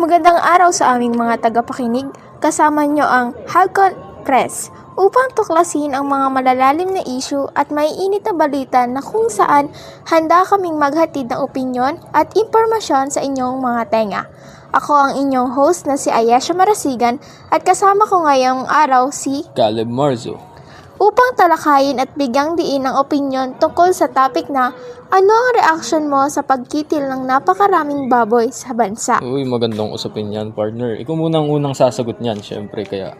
Magandang araw sa aming mga tagapakinig. Kasama nyo ang Halcon Press upang tuklasin ang mga malalalim na issue at maiinit na balita na kung saan handa kaming maghatid ng opinyon at impormasyon sa inyong mga tenga. Ako ang inyong host na si Ayesha Marasigan at kasama ko ngayong araw si Caleb Marzo. Upang talakayin at bigyang diin ang opinyon tungkol sa topic na ano ang reaksyon mo sa pagkitil ng napakaraming baboy sa bansa. Uy, magandang usapin yan, partner. Ikaw muna ang unang sasagot niyan, syempre. Kaya,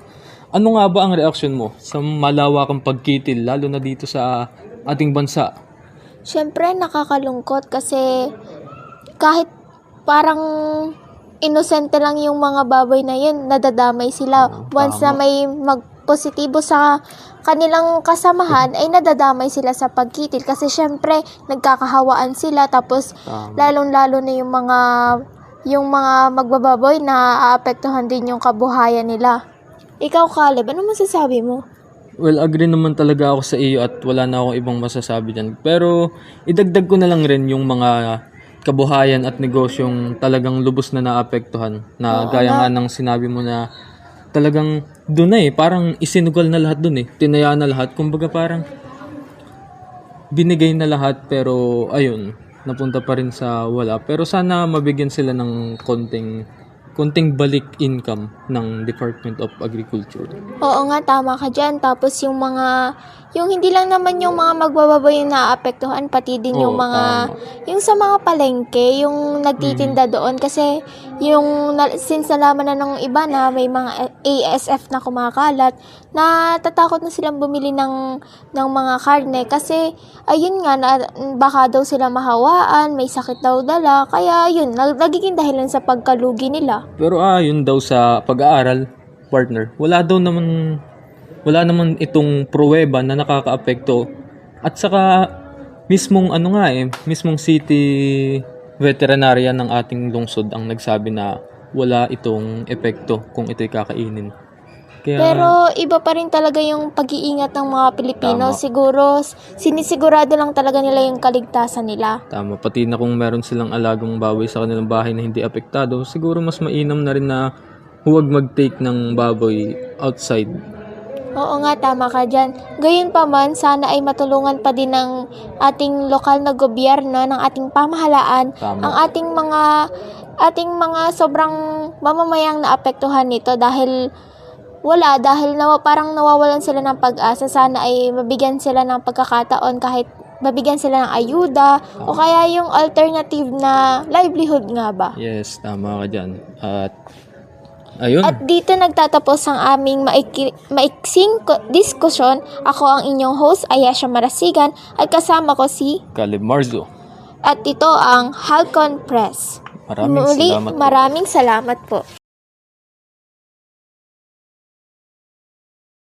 ano nga ba ang reaksyon mo sa malawakang pagkitil, lalo na dito sa ating bansa? Siyempre nakakalungkot kasi kahit parang inosente lang yung mga baboy na yun, nadadamay sila. Once na tama. may positibo sa kanilang kasamahan ay nadadamay sila sa pagkitil kasi syempre nagkakahawaan sila tapos Tama. lalong-lalo na yung mga magbababoy na aapektuhan din yung kabuhayan nila. Ikaw, Caleb, ano masasabi mo? Well, agree naman talaga ako sa iyo at wala na akong ibang masasabi dyan. Pero, idagdag ko na lang rin yung mga kabuhayan at negosyong talagang lubos na naapektuhan. Na gaya nga ng sinabi mo na talagang doon na parang isinugal na lahat doon tinaya na lahat, kumbaga parang binigay na lahat pero ayun, napunta pa rin sa wala. Pero sana mabigyan sila ng konting balik income ng Department of Agriculture. Oo nga, tama ka dyan. Tapos yung hindi lang naman yung mga magbababoy yung naapektuhan, pati din yung Oo, mga, tama. yung sa mga palengke, yung nagtitinda doon. Kasi since nalaman na ng iba na may mga ASF na kumakalat, natatakot na silang bumili ng mga karne. Kasi, ayun nga, baka daw sila mahawaan, may sakit daw dala. Kaya, yun, nagiging dahilan sa pagkalugi nila. Pero yun daw sa pag-aaral, partner, wala naman itong pruweba na nakakaapekto. At saka mismong city veterinarian ng ating lungsod ang nagsabi na wala itong epekto kung ito'y kakainin. Kaya Pero iba pa rin talaga yung pag-iingat ng mga Pilipino. Tama. Siguro, sinisigurado lang talaga nila yung kaligtasan nila. tama, pati na kung meron silang alagang baboy sa kanilang bahay na hindi apektado, siguro mas mainam na rin na huwag mag-take ng baboy outside. Oo nga, tama ka dyan. Gayon pa man, sana ay matulungan pa din ng ating lokal na gobyerno, ng ating pamahalaan, Tama. ang ating mga sobrang mamamayang naapektuhan nito dahil parang nawawalan sila ng pag-asa. Sana ay mabigyan sila ng pagkakataon kahit mabigyan sila ng ayuda o kaya yung alternative na livelihood nga ba. Yes, tama ka dyan. At ayun, At dito nagtatapos ang aming maiksing diskusyon. Ako ang inyong host, Ayesha Marasigan, at kasama ko si Caleb Marzo. at ito ang Halcon Press. Muli, Salamat po. maraming salamat po.